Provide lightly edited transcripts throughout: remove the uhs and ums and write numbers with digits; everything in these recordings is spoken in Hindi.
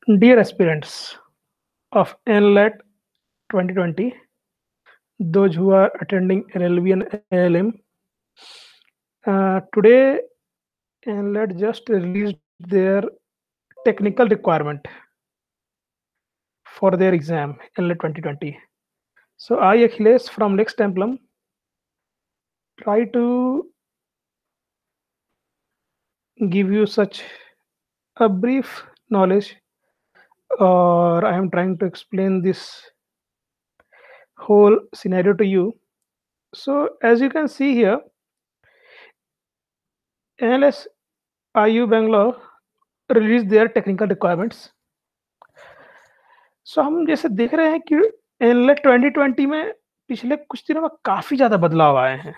Dear aspirants of NLET 2020, those who are attending LLB and LLM, today NLET just released their technical requirement for their exam NLET 2020. So I, Achilles from Lex Templum, try to give you such a brief knowledge, or I am trying to explain this whole scenario to you. So as you can see here, NLS IU Bangalore released their technical requirements. सो हम जैसे देख रहे हैं कि एनलेट 2020 में पिछले कुछ दिनों में काफ़ी ज़्यादा बदलाव आए हैं।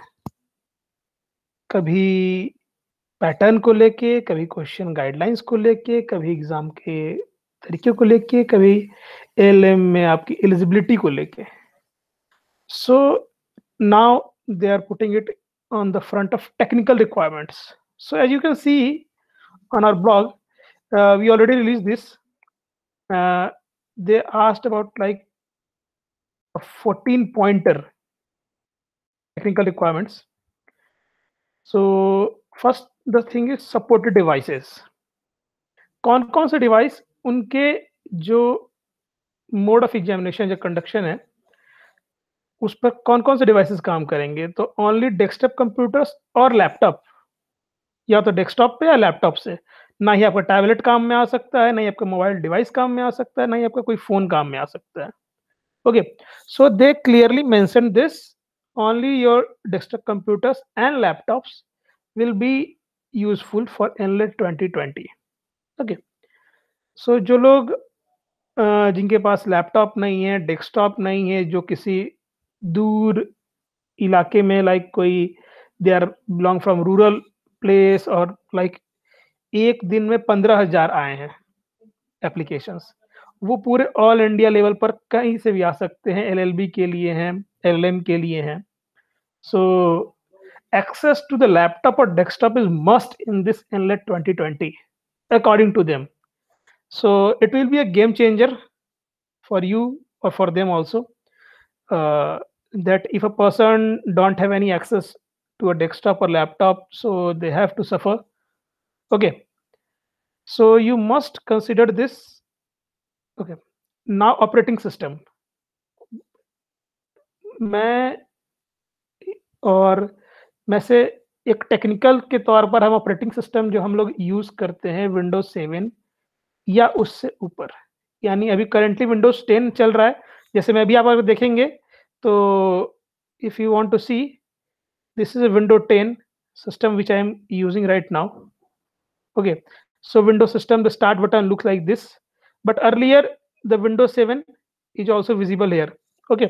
कभी पैटर्न को लेके, कभी क्वेश्चन गाइडलाइंस को लेके, कभी एग्ज़ाम के तरीके को लेके, कभी एएलएम में आपकी एलिजिबिलिटी को लेके। So now they are putting it on the front of technical requirements. So as you can see on our blog, we already released this. They asked about like a 14 pointer technical requirements. So first the thing is supported devices. कौन कौन से डिवाइस उनके जो मोड ऑफ एग्जामिनेशन जो कंडक्शन है उस पर कौन कौन से डिवाइसेस काम करेंगे, तो ओनली डेस्कटॉप कंप्यूटर्स और लैपटॉप, या तो डेस्कटॉप पे या लैपटॉप से। ना ही आपका टैबलेट काम में आ सकता है, ना ही आपका मोबाइल डिवाइस काम में आ सकता है, ना ही आपका कोई फ़ोन काम में आ सकता है। Okay, so they clearly mention this, only your desktop computers and laptops will be useful for NLET 2020. Okay, सो जो लोग जिनके पास लैपटॉप नहीं है, डेस्कटॉप नहीं है, जो किसी दूर इलाके में लाइक कोई they are belong from rural place और लाइक एक दिन में 15,000 आए हैं एप्लीकेशंस, वो पूरे ऑल इंडिया लेवल पर कहीं से भी आ सकते हैं। एलएलबी के लिए हैं, एलएलएम के लिए हैं। So access to the laptop or desktop is must in this NLET 2020 according to them. So it will be a game changer for you or for them also, that if a person don't have any access to a desktop or laptop, so they have to suffer. Okay, so you must consider this. Okay, now operating system, मैं और मैं से एक टेक्निकल के तौर पर हम ऑपरेटिंग सिस्टम जो हम लोग यूज़ करते हैं विंडोज़ 7 या उससे ऊपर, यानी अभी करंटली विंडोज़ 10 चल रहा है। जैसे मैं अभी आप अगर देखेंगे तो if you want to see, this is a window 10 system which I am using right now. Okay, so Windows system, the start button looks like this, but earlier the Windows 7 is also visible here. Okay,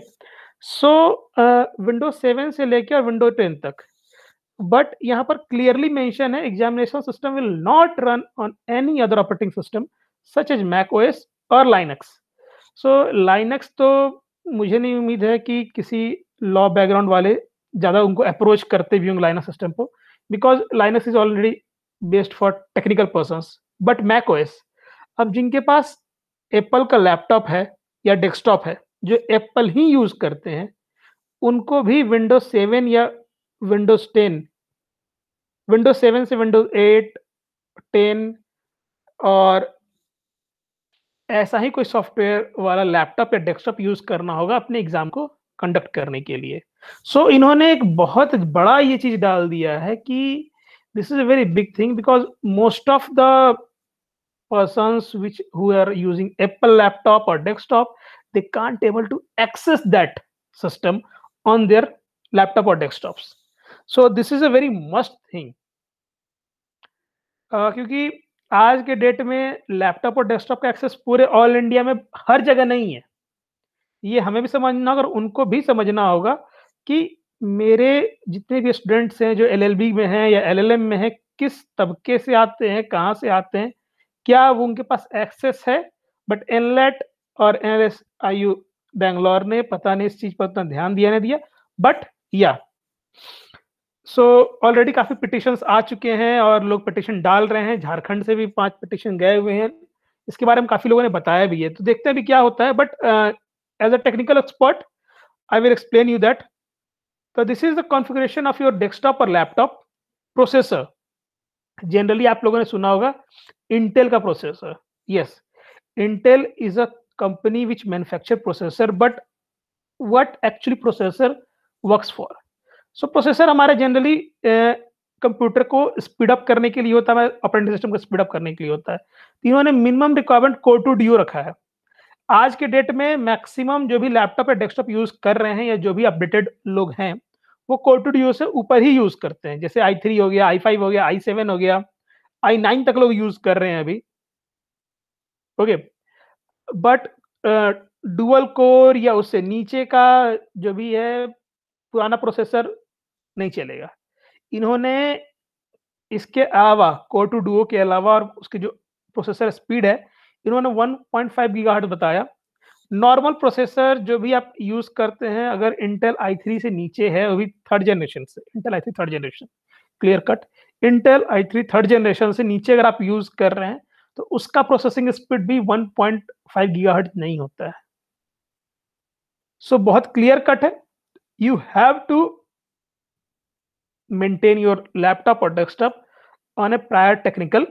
so Windows 7 से लेकर Windows 10 तक, बट यहाँ पर क्लियरली मेंशन है examination system will not run on any other operating system such as Mac OS और लाइनक्स। सो लाइनक्स तो मुझे नहीं उम्मीद है कि किसी लॉ बैकग्राउंड वाले ज़्यादा उनको अप्रोच करते भी होंगे लाइनक्स सिस्टम को, because Linux is already based for technical persons. But Mac OS, अब जिनके पास एप्पल का लैपटॉप है या डेस्कटॉप है, जो एप्पल ही यूज़ करते हैं, उनको भी विंडोज 7 या विंडोज 10, विंडोज 7 से विंडोज 8, 10 और ऐसा ही कोई सॉफ्टवेयर वाला लैपटॉप या डेस्कटॉप यूज़ करना होगा अपने एग्ज़ाम को कंडक्ट करने के लिए। सो इन्होंने एक बहुत बड़ा ये चीज़ डाल दिया है कि this is a very big thing, because most of the persons which who are using Apple laptop or desktop, they can't able to access that system on their laptop or desktops. So this is a very must thing. क्योंकि आज के डेट में लैपटॉप और डेस्कटॉप का एक्सेस पूरे ऑल इंडिया में हर जगह नहीं है। ये हमें भी समझना होगा और उनको भी समझना होगा कि मेरे जितने भी स्टूडेंट्स हैं जो एलएलबी में हैं या एलएलएम में हैं, किस तबके से आते हैं, कहाँ से आते हैं, क्या वो उनके पास एक्सेस है। बट एनलेट और एनएलएस-आईयू बैंगलोर ने पता नहीं इस चीज़ पर उतना ध्यान दिया नहीं दिया, बट या सो ऑलरेडी काफ़ी पिटिशंस आ चुके हैं और लोग पिटिशन डाल रहे हैं। झारखंड से भी 5 पिटिशन गए हुए हैं इसके बारे में काफ़ी लोगों ने बताया भी है, तो देखते हैं अभी क्या होता है, but as a technical expert, I will explain you that. तो this is the configuration of your desktop और लैपटॉप प्रोसेसर। जनरली आप लोगों ने सुना होगा इंटेल का processor. Yes, Intel is a company which manufacture processor, but what actually processor works for. So processor हमारे जनरली कंप्यूटर को स्पीड अप करने के लिए होता है, ऑपरेटिंग सिस्टम को स्पीड अप करने के लिए होता है। तो इन्होंने minimum requirement core two duo रखा है। आज के डेट में मैक्सिमम जो भी लैपटॉप या डेस्कटॉप यूज़ कर रहे हैं या जो भी अपडेटेड लोग हैं, वो कोर टू डुओ से ऊपर ही यूज़ करते हैं। जैसे i3 हो गया, i5 हो गया, i7 हो गया, i9 तक लोग यूज़ कर रहे हैं अभी। ओके, बट डुअल कोर या उससे नीचे का जो भी है पुराना प्रोसेसर नहीं चलेगा। इन्होंने इसके अलावा कोर टू डुओ के अलावा और उसकी जो प्रोसेसर स्पीड है, इन्होंने 1.5 गीगाहर्ट्ज़ बताया। नॉर्मल प्रोसेसर जो भी आप यूज़ करते हैं, अगर इंटेल i3 से नीचे है, वो भी थर्ड जनरेशन से, Intel i3 third generation, clear cut. Intel i3 third generation से नीचे अगर आप यूज़ कर रहे हैं, तो उसका प्रोसेसिंग स्पीड भी 1.5 गीगाहर्ट्ज़ नहीं होता है। सो बहुत क्लियर कट है, you have to maintain your laptop or desktop on a prior technical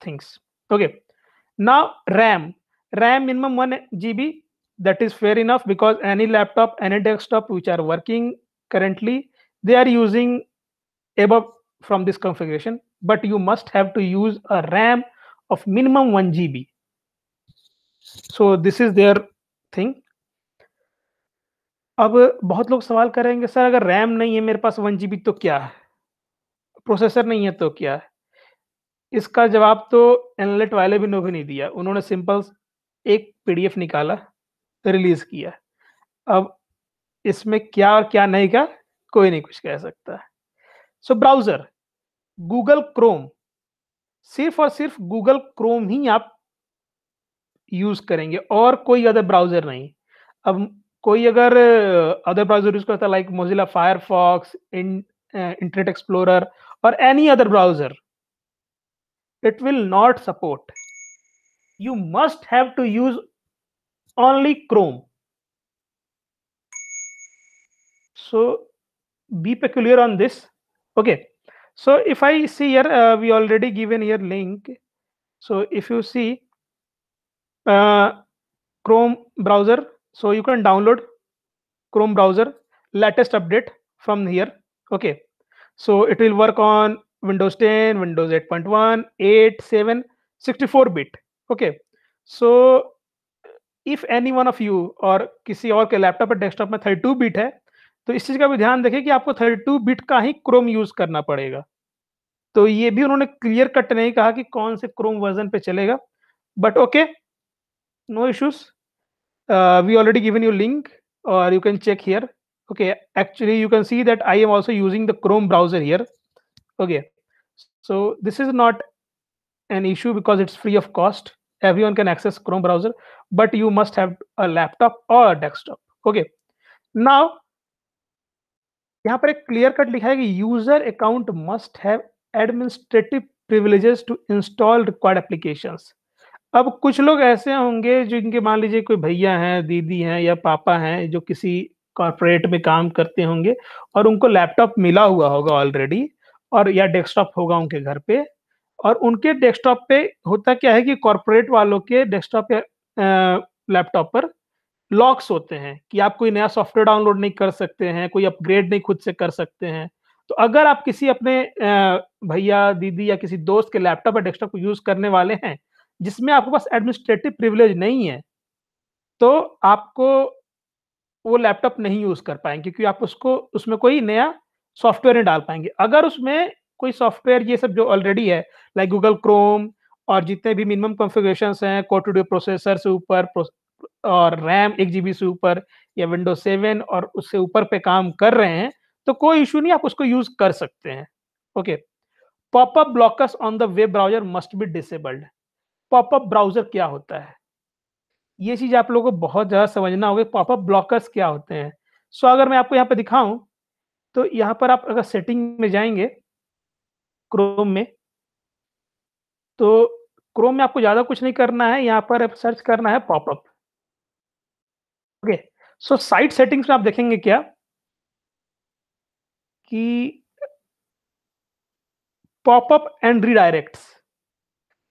things. Okay. Now RAM minimum 1 GB, that is fair enough, because any laptop, any desktop which are working currently, they are using above from this configuration, but you must have to use a RAM of minimum 1 GB. So this is their thing. अब बहुत लोग सवाल करेंगे, सर अगर रैम नहीं है मेरे पास 1 जीबी तो क्या है? प्रोसेसर नहीं है तो क्या है? इसका जवाब तो एनलेट वाले भी ने भी नहीं दिया। उन्होंने सिंपल एक पीडीएफ निकाला, रिलीज़ किया। अब इसमें क्या और क्या नहीं का, कोई नहीं कुछ कह सकता है। सो ब्राउज़र, गूगल क्रोम, सिर्फ़ और सिर्फ़ गूगल क्रोम ही आप यूज़ करेंगे और कोई अदर ब्राउज़र नहीं। अब कोई अगर अदर ब्राउज़र यूज़ करता है like Mozilla Firefox, internet explorer और any other browser, it will not support. You must have to use only Chrome. So be peculiar on this. Okay. So if I see here, we already given here link. So if you see uh, Chrome browser, so you can download Chrome browser latest update from here. Okay. So it will work on Windows 10, Windows 8.1, 8, 7, 64-bit. Okay. So if any one of you और किसी और के लैपटॉप और डेस्कटॉप में 32 बिट है, तो इस चीज़ का भी ध्यान रखें कि आपको 32 बिट का ही क्रोम यूज़ करना पड़ेगा। तो ये भी उन्होंने क्लियर कट नहीं कहा कि कौन से क्रोम वर्ज़न पे चलेगा, but okay, no issues. We already given you link और you can check here. Okay, actually you can see that I am also using the Chrome browser here. Okay, so this is not an issue because it's free of cost. Everyone can access Chrome browser, but you must have a laptop or a desktop. Okay. Now, यहाँ पर एक क्लियर कट लिखा है कि user account must have administrative privileges to install required applications. अब कुछ लोग ऐसे होंगे जिनके मान लीजिए कोई भैया हैं, दीदी हैं या पापा हैं जो किसी कॉर्पोरेट में काम करते होंगे और उनको लैपटॉप मिला हुआ होगा ऑलरेडी, और या डेस्कटॉप होगा उनके घर पे, और उनके डेस्कटॉप पे होता क्या है कि कॉर्पोरेट वालों के डेस्कटॉप या लैपटॉप पर लॉक्स होते हैं कि आप कोई नया सॉफ्टवेयर डाउनलोड नहीं कर सकते हैं, कोई अपग्रेड नहीं खुद से कर सकते हैं। तो अगर आप किसी अपने भैया, दीदी या किसी दोस्त के लैपटॉप या डेस्कटॉप को यूज़ करने वाले हैं, जिसमें आपके पास एडमिनिस्ट्रेटिव प्रिविलेज नहीं है, तो आपको वो लैपटॉप नहीं यूज़ कर पाएँगे क्योंकि आप उसको उसमें कोई नया सॉफ्टवेयर नहीं डाल पाएँगे। अगर उसमें कोई सॉफ्टवेयर ये सब जो ऑलरेडी है, लाइक गूगल क्रोम और जितने भी मिनिमम कॉन्फ़िगरेशंस हैं, कोर टू डुओ प्रोसेसर से ऊपर और रैम 1 जीबी से ऊपर या विंडोज़ 7 और उससे ऊपर पे काम कर रहे हैं, तो कोई इश्यू नहीं, आप उसको यूज़ कर सकते हैं। Okay. Popup blockers on the web browser must be disabled. Popup browser क्या होता है? ये चीज़ आप लोगों को बहुत ज़्यादा समझना होगा, पॉपअप ब्लॉकर्स क्या होते हैं? सो अगर मैं आपको यहाँ पे दिखाऊँ, तो यहाँ पर आप अगर सेटिंग में जाएँगे क्रोम में, तो क्रोम में आपको ज़्यादा कुछ नहीं करना है, यहाँ पर सर्च करना है popup. Okay, so site settings में आप देखेंगे क्या कि पॉपअप एंड रीडायरेक्ट्स,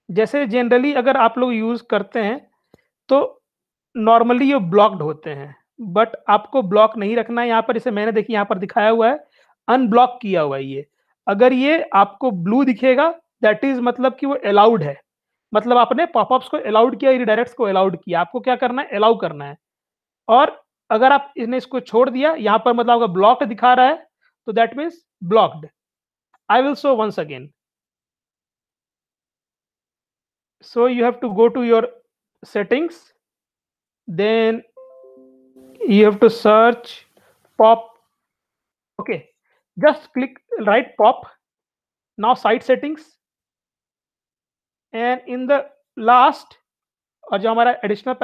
जैसे जनरली अगर आप लोग यूज़ करते हैं, तो नॉर्मली ये ब्लॉक्ड होते हैं, बट आपको ब्लॉक नहीं रखना है। यहाँ पर जैसे मैंने देखिए यहाँ पर दिखाया हुआ है, अनब्लॉक किया हुआ है ये। अगर ये आपको ब्लू दिखेगा, दैट इज़ मतलब कि वो अलाउड है। मतलब आपने पॉपअप्स को अलाउड किया, रीडायरेक्ट्स को अलाउड किया। आपको क्या करना है? अलाउ करना है। और अगर आप इसने इसको छोड़ दिया, यहाँ पर मतलब अगर ब्लॉक्ड दिखा रहा है, तो that means blocked. I will show once again. So you have to go to your settings, then you have to search pop. Okay, just click right pop. Now site settings, and in the last और जो हमारा एडिशनल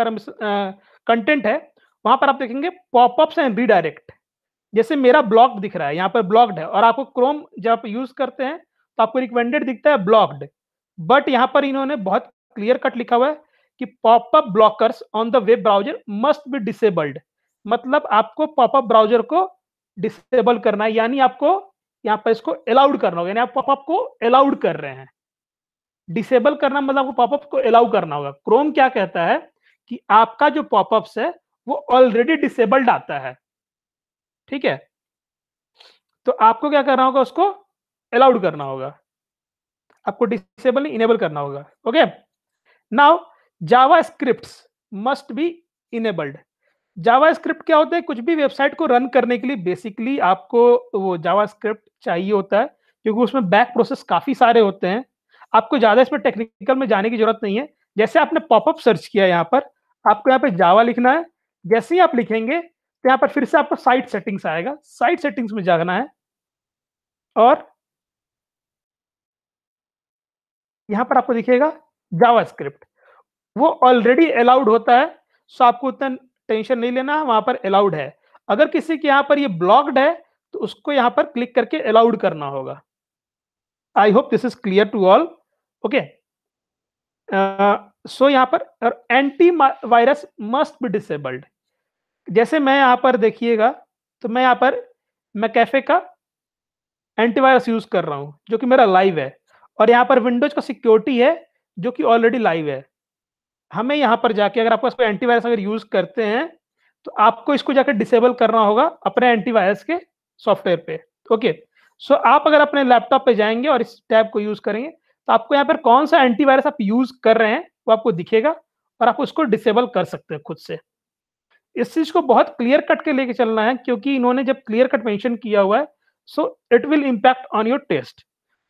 कंटेंट है, वहां पर आप देखेंगे पॉपअप्स एंड रीडायरेक्ट। जैसे मेरा ब्लॉक्ड दिख रहा है, यहाँ पर ब्लॉक्ड है, और आपको क्रोम जब आप यूज करते हैं तो आपको रिकमेंडेड दिखता है ब्लॉक्ड। बट यहाँ पर इन्होंने बहुत क्लियर कट लिखा हुआ है कि popup blockers on the web browser must be disabled. मतलब आपको पॉपअप ब्राउजर को डिसेबल करना है, यानी आपको यहाँ पर इसको अलाउड करना होगा, यानी आप पॉपअप को अलाउड कर रहे हैं। डिसेबल करना मतलब आपको पॉपअप को अलाउ करना होगा। क्रोम क्या कहता है कि आपका जो पॉपअप्स है वो ऑलरेडी डिसेबल्ड आता है, ठीक है? तो आपको क्या करना होगा? उसको अलाउड करना होगा। आपको डिसेबल नहीं, इनेबल करना होगा। Okay, now JavaScripts must be enabled. JavaScript क्या होता है? कुछ भी वेबसाइट को रन करने के लिए बेसिकली आपको वो जावास्क्रिप्ट चाहिए होता है, क्योंकि उसमें बैक प्रोसेस काफी सारे होते हैं। आपको ज्यादा इसमें टेक्निकल में जाने की जरूरत नहीं है। जैसे आपने पॉपअप सर्च किया, यहाँ पर आपको यहाँ पे जावा लिखना है। जैसे ही आप लिखेंगे तो यहाँ पर फिर से आपको साइट सेटिंग्स आएगा। साइट सेटिंग्स में जाना है, और यहाँ पर आपको दिखेगा जावास्क्रिप्ट। वो ऑलरेडी अलाउड होता है, सो आपको उतना टेंशन नहीं लेना है, वहां पर अलाउड है। अगर किसी के यहाँ पर ये ब्लॉक्ड है, तो उसको यहाँ पर क्लिक करके अलाउड करना होगा। I hope this is clear to all. Okay, so यहाँ पर anti virus must be disabled. जैसे मैं यहाँ पर देखिएगा, तो मैं यहाँ पर मैकेफे का एंटीवायरस यूज कर रहा हूँ, जो कि मेरा लाइव है, और यहाँ पर विंडोज का सिक्योरिटी है, जो कि ऑलरेडी लाइव है। हमें यहाँ पर जाके, अगर आपको कोई एंटीवायरस अगर यूज करते हैं, तो आपको इसको जाकर डिसेबल करना होगा अपने एंटीवायरस के सॉफ्टवेयर पे। ओके, सो आप अगर अपने लैपटॉप पे जाएंगे और इस टैब को यूज करेंगे, तो आपको यहाँ पर कौन सा एंटीवायरस आप यूज कर रहे हैं वो आपको दिखेगा, और आप उसको डिसेबल कर सकते हैं खुद से। इस चीज को बहुत क्लियर कट के लेके चलना है, क्योंकि इन्होंने जब क्लियर कट मेंशन किया हुआ है, so it will impact on your test.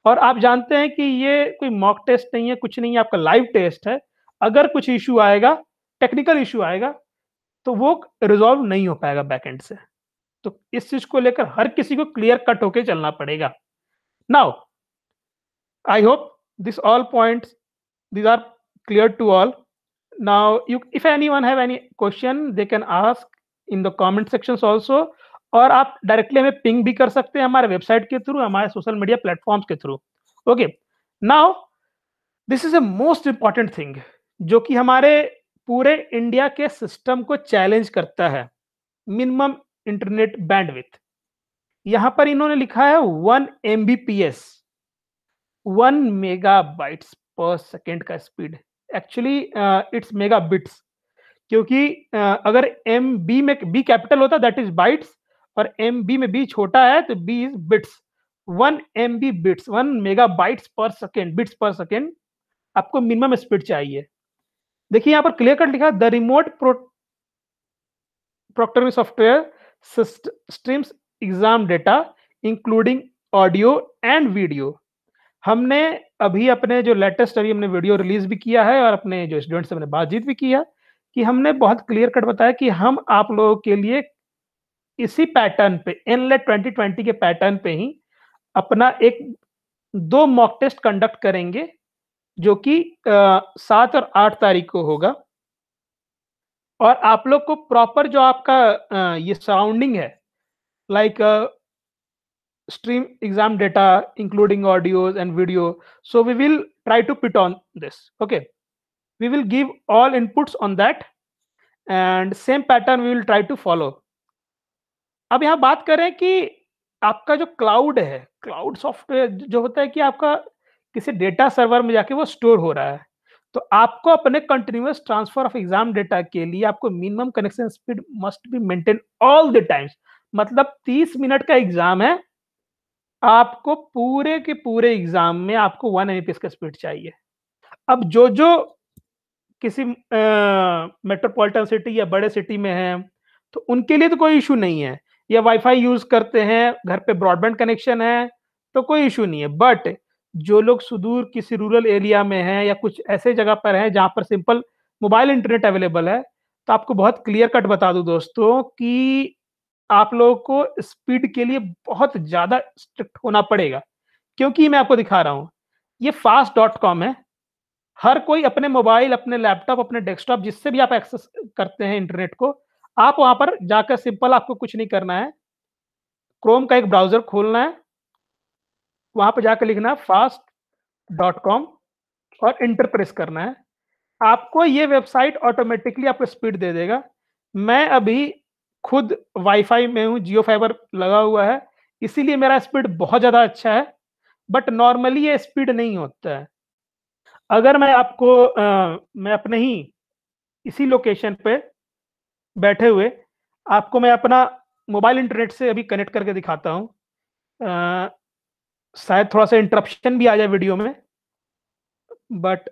और आप जानते हैं कि ये कोई मॉक टेस्ट नहीं है, कुछ नहीं है, आपका लाइव टेस्ट है। अगर कुछ इश्यू आएगा, टेक्निकल इश्यू आएगा, तो वो रिजॉल्व नहीं हो पाएगा बैकएंड से। तो इस चीज को लेकर हर किसी को क्लियर कट होके चलना पड़ेगा। Now I hope this all points, these are clear to all. Now you, if anyone have any question, they can ask in the comment sections also, और आप डायरेक्टली हमें पिंग भी कर सकते हैं हमारे वेबसाइट के थ्रू, हमारे सोशल मीडिया प्लेटफॉर्म्स के through. Okay, now this is a most important thing, जो कि हमारे पूरे इंडिया के सिस्टम को चैलेंज करता है, मिनिमम इंटरनेट बैंडविथ। यहां पर इन्होंने लिखा है 1 Mbps, 1 मेगाबाइट्स पर सेकेंड का स्पीड। एक्चुअली इट्स मेगाबिट्स, क्योंकि अगर एम बी में बी कैपिटल होता दैट इज बाइट्स, और एम बी में बी छोटा है तो B is bits. 1 MB bits, 1 megabytes per second, bits per second आपको मिनिमम स्पीड चाहिए। देखिए यहाँ पर क्लियर कट लिखा, the remote proctoring software streams exam data including audio and video. हमने अभी अपने जो लेटेस्ट अभी हमने वीडियो रिलीज भी किया है, और अपने जो स्टूडेंट्स से हमने बातचीत भी किया, कि हमने बहुत क्लियर कट बताया कि हम आप लोगों के लिए इसी पैटर्न पे, एनलेट 2020 के पैटर्न पे ही अपना एक 2 मॉक टेस्ट कंडक्ट करेंगे, जो कि 7 और 8 तारीख को होगा। और आप लोग को प्रॉपर जो आपका ये सराउंडिंग है, like stream exam data, including audios and video. So we will try to put on this. Okay, we will give all inputs on that, and same pattern we will try to follow. अब यहाँ बात करें कि आपका जो क्लाउड है, क्लाउड सॉफ्टवेयर जो होता है कि आपका किसी डेटा सर्वर में जाके वो स्टोर हो रहा है। तो आपको अपने continuous transfer of exam data के लिए आपको minimum connection speed must be maintain all the times. मतलब 30 मिनट का एग्जाम है, आपको पूरे के पूरे एग्जाम में आपको 1 एमबीपीएस का स्पीड चाहिए। अब जो किसी मेट्रोपॉलिटन सिटी या बड़े सिटी में है, तो उनके लिए तो कोई इश्यू नहीं है, या वाईफाई यूज़ करते हैं, घर पे ब्रॉडबैंड कनेक्शन है, तो कोई इश्यू नहीं है। बट जो लोग सुदूर किसी रूरल एरिया में हैं या कुछ ऐसे जगह पर हैं जहाँ पर सिंपल मोबाइल इंटरनेट अवेलेबल है, तो आपको बहुत क्लियर कट बता दूँ दोस्तों कि आप लोगों को स्पीड के लिए बहुत ज़्यादा स्ट्रिक्ट होना पड़ेगा। क्योंकि मैं आपको दिखा रहा हूँ, ये fast.com है। हर कोई अपने मोबाइल, अपने लैपटॉप, अपने डेस्कटॉप जिससे भी आप एक्सेस करते हैं इंटरनेट को, आप वहाँ पर जाकर सिंपल आपको कुछ नहीं करना है, क्रोम का एक ब्राउज़र खोलना है, वहाँ पे जाकर लिखना है fast.com और एंटर प्रेस करना है। आपको ये वेबसाइट ऑटोमैटिकली आपको स्पीड दे देगा। मैं अभी खुद वाईफ़ाई में हूँ, जियो फाइबर लगा हुआ है, इसीलिए मेरा स्पीड बहुत ज़्यादा अच्छा है, बट नॉर्मली ये स्पीड नहीं होता है। अगर मैं आपको मैं अपने ही इसी लोकेशन पे बैठे हुए आपको मैं अपना मोबाइल इंटरनेट से अभी कनेक्ट करके दिखाता हूँ। शायद थोड़ा-सा इंटरप्शन भी आ जाए वीडियो में, बट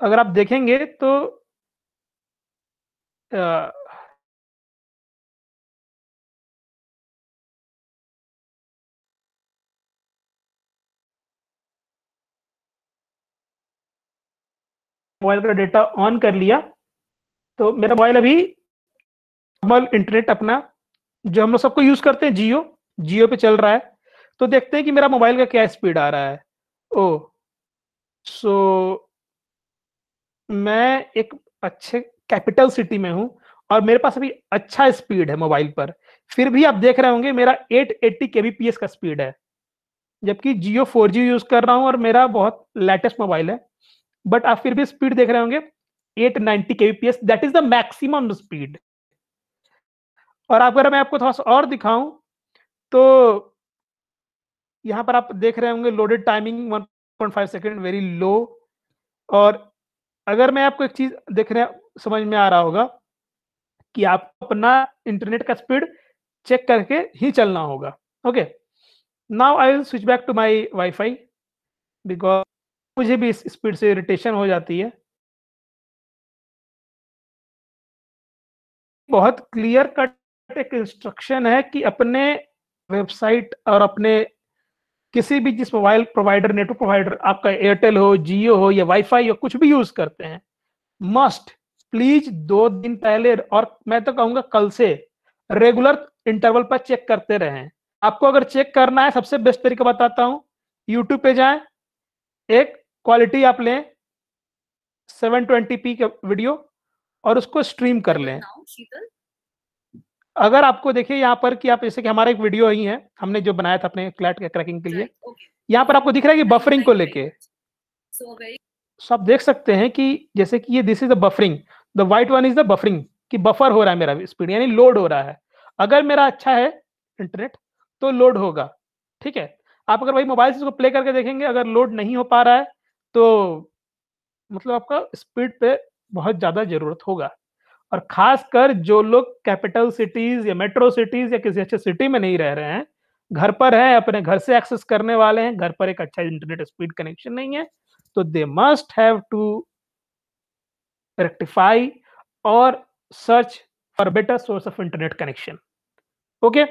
अगर आप देखेंगे तो अ, मोबाइल का डेटा ऑन कर लिया, तो मेरा मोबाइल अभी नॉर्मल इंटरनेट अपना जो हम लोग सबको यूज़ करते हैं जियो पे चल रहा है। तो देखते हैं कि मेरा मोबाइल का क्या स्पीड आ रहा है। ओह! सो मैं एक अच्छे कैपिटल सिटी में हूँ और मेरे पास अभी अच्छा स्पीड है मोबाइल पर। फिर भी आप देख रहे होंगे मेरा 880 केबीपीएस का स्पीड है। जबकि जियो 4G यूज़ कर रहा हूँ और मेरा बहुत लेटेस्ट मोबाइल है। बट आप फिर भी स्पीड देख रहे होंगे 890 kbps, that is the maximum speed. और अगर मैं आपको थोड़ा-सा और दिखाऊँ तो यहाँ पर आप देख रहे होंगे loaded timing 1.5 second very low. और अगर मैं आपको एक चीज़ देखने समझ में आ रहा होगा कि आपको अपना इंटरनेट का स्पीड चेक करके ही चलना होगा। Okay, now I will switch back to my wifi because मुझे भी इस स्पीड से इरिटेशन हो जाती है। बहुत क्लियर कट एक इंस्ट्रक्शन है कि अपने वेबसाइट और अपने किसी भी जिस मोबाइल प्रोवाइडर, नेटवर्क प्रोवाइडर आपका एयरटेल हो, जियो हो या वाईफाई हो, कुछ भी यूज़ करते हैं, मस्ट प्लीज़ 2 दिन पहले और मैं तो कहूँगा कल से रेगुलर इंटरवल पर चेक करते रहें। आपको अगर चेक करना है सबसे बेस्ट तरीका बताता हूँ, यूट्यूब पे जाएँ, एक क्वालिटी आप लें 720p का वीडियो और उसको स्ट्रीम कर लें। अगर आपको देखिए यहाँ पर कि आप जैसे कि हमारा एक वीडियो ही है, हमने जो बनाया था अपने क्लैट के क्रैकिंग के लिए, यहाँ पर आपको दिख रहा है कि बफरिंग को लेके। सो आप देख सकते हैं कि जैसे कि ये this is the buffering, the white one is the buffering कि बफर हो रहा है मेरा स्पीड यानी लोड हो रहा है। अगर मेरा अच्छा है इंटरनेट तो लोड होगा, ठीक है? आप अगर वही मोबाइल से इसको प्ले करके देखेंगे अगर लोड नहीं हो पा रहा है तो मतलब आपका स्पीड पे बहुत ज़्यादा ज़रूरत होगा। और ख़ासकर जो लोग कैपिटल सिटीज़ या मेट्रो सिटीज़ या किसी अच्छे सिटी में नहीं रह रहे हैं, घर पर हैं, अपने घर से एक्सेस करने वाले हैं, घर पर एक अच्छा इंटरनेट स्पीड कनेक्शन नहीं है, तो they must have to rectify और search for better source of internet connection. Okay,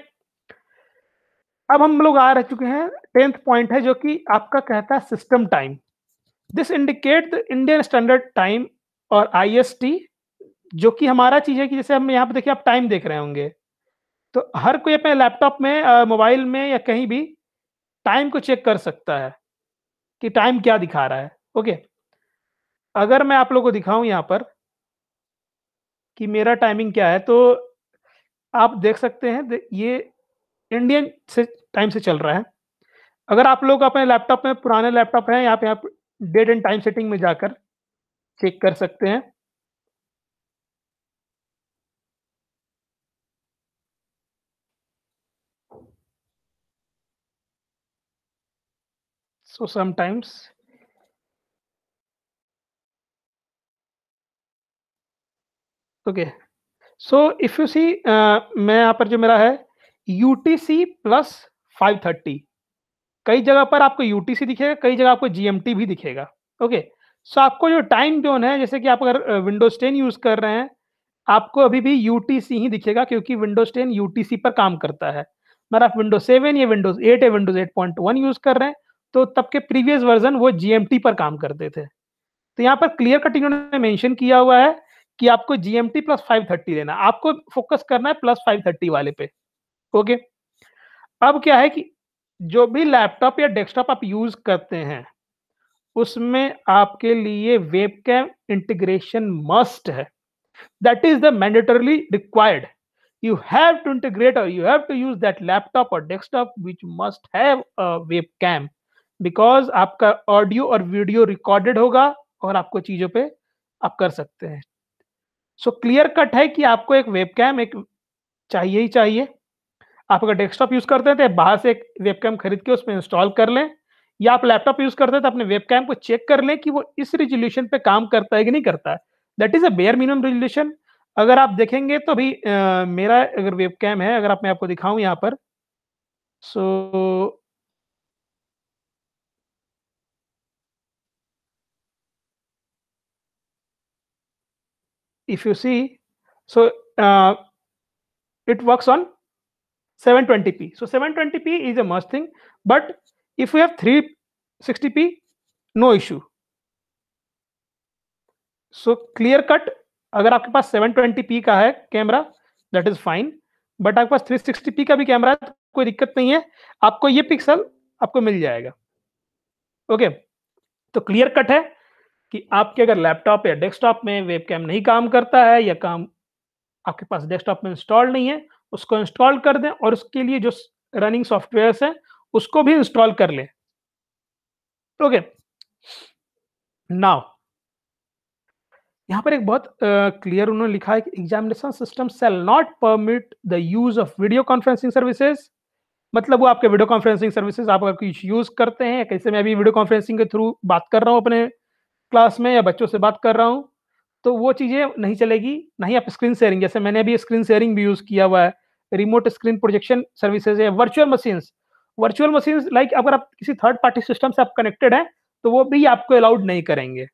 अब हम लोग आ रह चुके हैं 10th पॉइंट है जो कि आपका कहता है system time. This indicate the Indian standard time और आईएसटी जो कि हमारा चीज़ है कि जैसे हम यहाँ पे देखिए आप टाइम देख रहे होंगे, तो हर कोई अपने लैपटॉप में मोबाइल में या कहीं भी टाइम को चेक कर सकता है कि टाइम क्या दिखा रहा है। ओके, अगर मैं आप लोगों को दिखाऊँ यहाँ पर कि मेरा टाइमिंग क्या है, तो आप देख सकते हैं ये इंडियन से टाइम से चल रहा है। अगर आप लोग अपने लैपटॉप में पुराने लैपटॉप हैं, यहाँ पे आप डेट एंड टाइम सेटिंग में जाकर चेक कर सकते हैं। So sometimes okay, so if you see मैं यहाँ पर जो मेरा है यूटीसी प्लस 530, कई जगह पर आपको यूटीसी दिखेगा, कई जगह आपको जीएमटी भी दिखेगा। ओके, सो आपको जो टाइम जोन है, जैसे कि आप अगर विंडोज 10 यूज कर रहे हैं, आपको अभी भी यूटीसी ही दिखेगा, क्योंकि विंडोज 10 यूटीसी पर काम करता है। मगर आप विंडोज 7 या विंडोज 8 या विंडोज 8.1 यूज कर रहे हैं, तो तब के प्रीवियस वर्जन वो जीएमटी पर काम करते थे। तो यहाँ पर क्लियर कट इन्होंने मेंशन किया हुआ है कि आपको जीएमटी प्लस 530 लेना, आपको फोकस करना है प्लस 530 वाले पे। ओके, अब क्या है कि जो भी लैपटॉप या डेस्कटॉप आप यूज करते हैं, उसमें आपके लिए वेबकैम इंटीग्रेशन मस्ट है। That is the mandatorily required. You have to integrate or you have to use that laptop or desktop which must have a webcam, because आपका ऑडियो और वीडियो रिकॉर्डेड होगा और आपको चीजों पे आप कर सकते हैं। सो क्लियर कट है कि आपको एक वेबकैम एक चाहिए ही चाहिए। आप अगर डेस्कटॉप यूज करते हैं तो बाहर से एक वेबकैम खरीद के उसमें इंस्टॉल कर लें, या आप लैपटॉप यूज करते हैं तो अपने वेबकैम को चेक कर लें कि वो इस रिजोल्यूशन पे काम करता है कि नहीं करता है। That is a bare minimum resolution. अगर आप देखेंगे तो भी मेरा अगर वेबकैम है, अगर आप मैं आपको दिखाऊं यहाँ पर, so if you see, so it works on 720p. So 720p is a must thing, but if we have 360p, no issue. So clear cut, अगर आपके पास 720p का है camera, that is fine, but आपके पास 360p का भी कैमरा है तो कोई दिक्कत नहीं है, आपको ये पिक्सल आपको मिल जाएगा। ओके, तो क्लियर कट है कि आपके अगर लैपटॉप या डेस्कटॉप में वेबकैम नहीं काम करता है, या काम आपके पास डेस्कटॉप में इंस्टॉल नहीं है, उसको इंस्टॉल कर दें और उसके लिए जो रनिंग सॉफ्टवेयर्स हैं उसको भी इंस्टॉल कर लें। ओके, नाउ यहाँ पर एक बहुत क्लियर उन्होंने लिखा है कि examination system shall not permit the use of video conferencing services. मतलब वो आपके वीडियो कॉन्फ्रेंसिंग सर्विसेज आप अगर कुछ यूज करते हैं, कैसे मैं अभी वीडियो कॉन्फ्रेंसिंग के थ्रू बात कर रहा हूँ अपने क्लास में या बच्चों से बात कर रहा हूँ, तो वो चीज़ें नहीं चलेगी। ना ही आप स्क्रीन शेयरिंग, जैसे मैंने अभी स्क्रीन शेयरिंग भी यूज़ किया हुआ है, रिमोट स्क्रीन प्रोजेक्शन सर्विसेज है, वर्चुअल मशीन्स लाइक अगर आप किसी थर्ड पार्टी सिस्टम से आप कनेक्टेड हैं, तो वो भी आपको अलाउड नहीं करेंगे।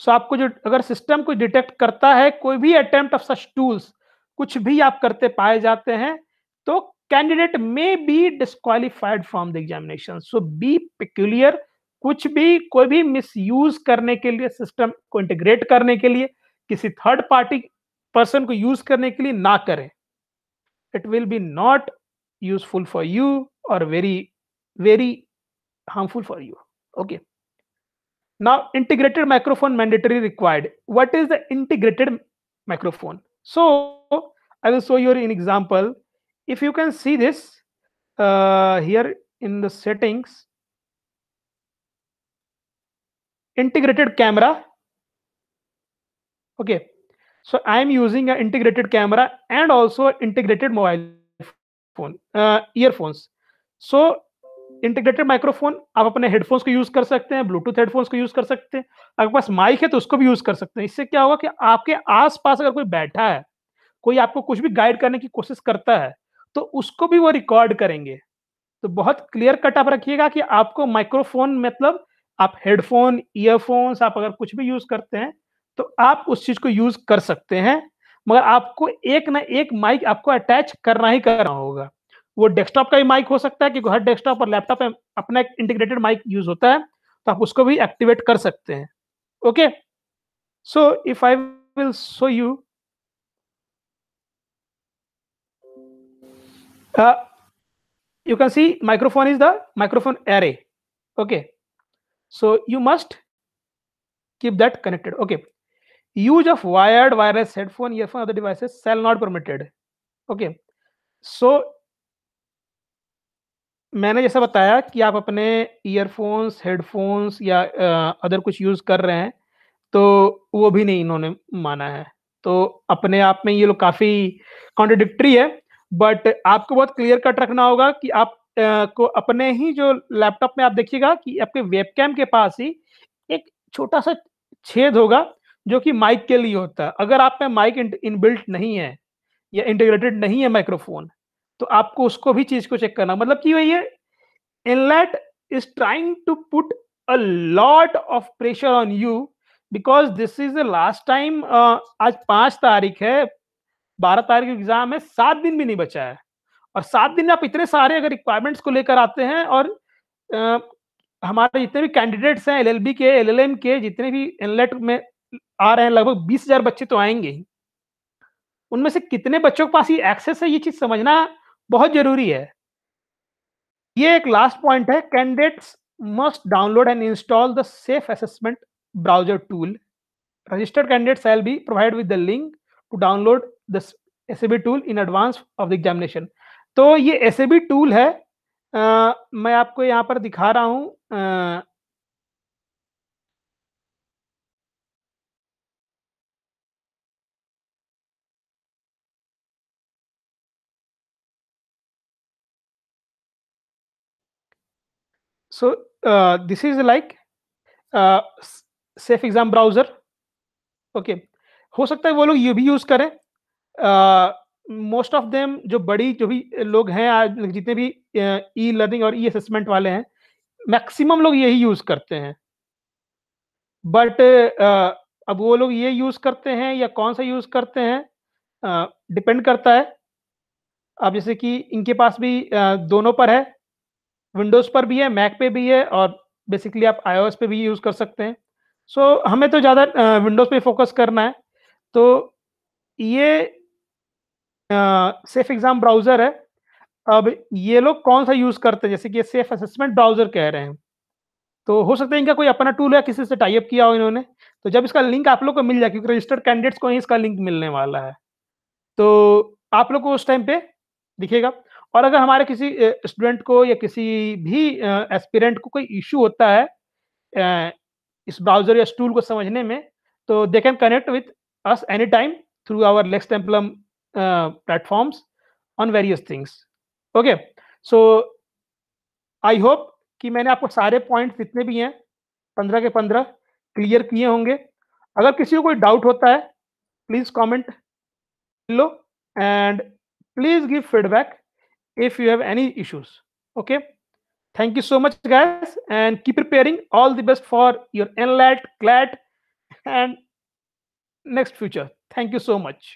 सो आपको जो अगर सिस्टम को डिटेक्ट करता है कोई भी अटेम्प्ट ऑफ सच टूल्स, कुछ भी आप करते पाए जाते हैं, तो कैंडिडेट में be disqualified from the examination. So be peculiar, कुछ भी कोई भी मिसयूज करने के लिए, सिस्टम को इंटीग्रेट करने के लिए, किसी थर्ड पार्टी पर्सन को यूज करने के लिए ना करें। It will be not useful for you और very very harmful for you. Okay, now integrated microphone mandatory required. What is the integrated microphone? So I will show you an example. If you can see this here in the settings, integrated camera. Okay, so I am using an integrated camera and also integrated mobile phone earphones. So integrated microphone आप अपने हेडफोन्स को यूज कर सकते हैं, ब्लूटूथ हेडफोन्स को यूज कर सकते हैं, आपके पास माइक है तो उसको भी यूज कर सकते हैं। इससे क्या होगा कि आपके आसपास अगर कोई बैठा है, कोई आपको कुछ भी गाइड करने की कोशिश करता है, तो उसको भी वो रिकॉर्ड करेंगे। तो बहुत क्लियर कट आप रखिएगा कि आपको माइक्रोफोन मतलब आप हेडफोन, ईयरफोन्स आप अगर कुछ भी यूज करते हैं, तो आप उस चीज को यूज कर सकते हैं, मगर आपको एक ना एक माइक आपको अटैच करना ही करना होगा। वो डेस्कटॉप का ही माइक हो सकता है, क्योंकि हर डेस्कटॉप और लैपटॉप में अपना एक इंटीग्रेटेड माइक यूज होता है, तो आप उसको भी एक्टिवेट कर सकते हैं। Okay, so if I will show you, you can see microphone is the microphone array. Okay, so you must keep that connected. Okay, use of wired, wireless headphone, earphone, other devices shall not permitted. Okay, so मैंने जैसा बताया कि आप अपने ईयरफ़ोन्स, हेडफ़ोन्स या अदर कुछ यूज़ कर रहे हैं, तो वो भी नहीं इन्होंने माना है। तो अपने आप में ये लोग काफ़ी कॉन्ट्राडिक्टरी है, बट आपको बहुत क्लियर कट रखना होगा कि आप को अपने ही जो लैपटॉप में आप देखिएगा कि आपके वेबकैम के पास ही एक छोटा-सा छेद होगा, जो कि माइक के लिए होता है। अगर आप में माइक इनबिल्ट नहीं है या इंटीग्रेटेड नहीं है माइक्रोफ़ोन, तो आपको उसको भी चीज़ को चेक करना मतलब कि वही है inlet is trying to put a lot of pressure on you because this is the last time आज 5 तारीख है, 12 तारीख को एग्ज़ाम है, 7 दिन भी नहीं बचा है और 7 दिन में आप इतने सारे अगर रिक्वायरमेंट्स को लेकर आते हैं और अ, हमारे जितने भी कैंडिडेट्स हैं एलएलबी के, एलएलएम के जितने भी इनलेट में आ रहे हैं लगभग 20,000 बच्चे तो आएँगे ही। उनमें से कितने बच्चों के पास ये एक्सेस है ये चीज़ समझना बहुत ज़रूरी है। ये एक लास्ट पॉइंट है candidates must download and install the safe assessment browser tool. Registered candidates shall be provided with the link to download the SAB tool in advance of the examination. तो ये एसएबी टूल है मैं आपको यहाँ पर दिखा रहा हूँ सो this is like safe exam browser okay. हो सकता है वो लोग ये भी यूज़ करें मोस्ट ऑफ देम जो बड़ी जो भी लोग हैं आज जितने भी ई लर्निंग और ई असेसमेंट वाले हैं मैक्सिमम लोग यही यूज़ करते हैं। बट अब वो लोग ये यूज़ करते हैं या कौन-सा यूज़ करते हैं डिपेंड करता है। अब जैसे कि इनके पास भी दोनों पर है, विंडोज़ पर भी है, मैक पे भी है और बेसिकली आप आईओएस पे भी यूज़ कर सकते हैं। सो हमें तो ज़्यादा विंडोज़ पे फ़ोकस करना है। तो ये सेफ एग्ज़ाम ब्राउज़र है। अब ये लोग कौन-सा यूज़ करते हैं? जैसे कि ये सेफ असेसमेंट ब्राउज़र कह रहे हैं। तो हो सकता है इनका कोई अपना टूल है, किसी से टाई अप किया हो इन्होंने। तो जब इसका लिंक आप लोग को मिल जाए क्योंकि रजिस्टर्ड कैंडिडेट्स को ही इसका लिंक मिलने वाला है। तो आप लोग को उस टाइम पे दिखेगा और अगर हमारे किसी स्टूडेंट को या किसी भी एस्पिरेंट को कोई इश्यू होता है अ, इस ब्राउज़र या इस टूल को समझने में, तो they can connect with us any time through our lex templum platforms on various things. Okay, so I hope कि मैंने आपको सारे पॉइंट्स जितने भी हैं 15 के 15 क्लियर किए होंगे। अगर किसी को कोई डाउट होता है, please comment below and please give feedback if you have any issues. Okay, thank you so much guys and keep preparing. All the best for your NLAT, CLAT and next future. Thank you so much.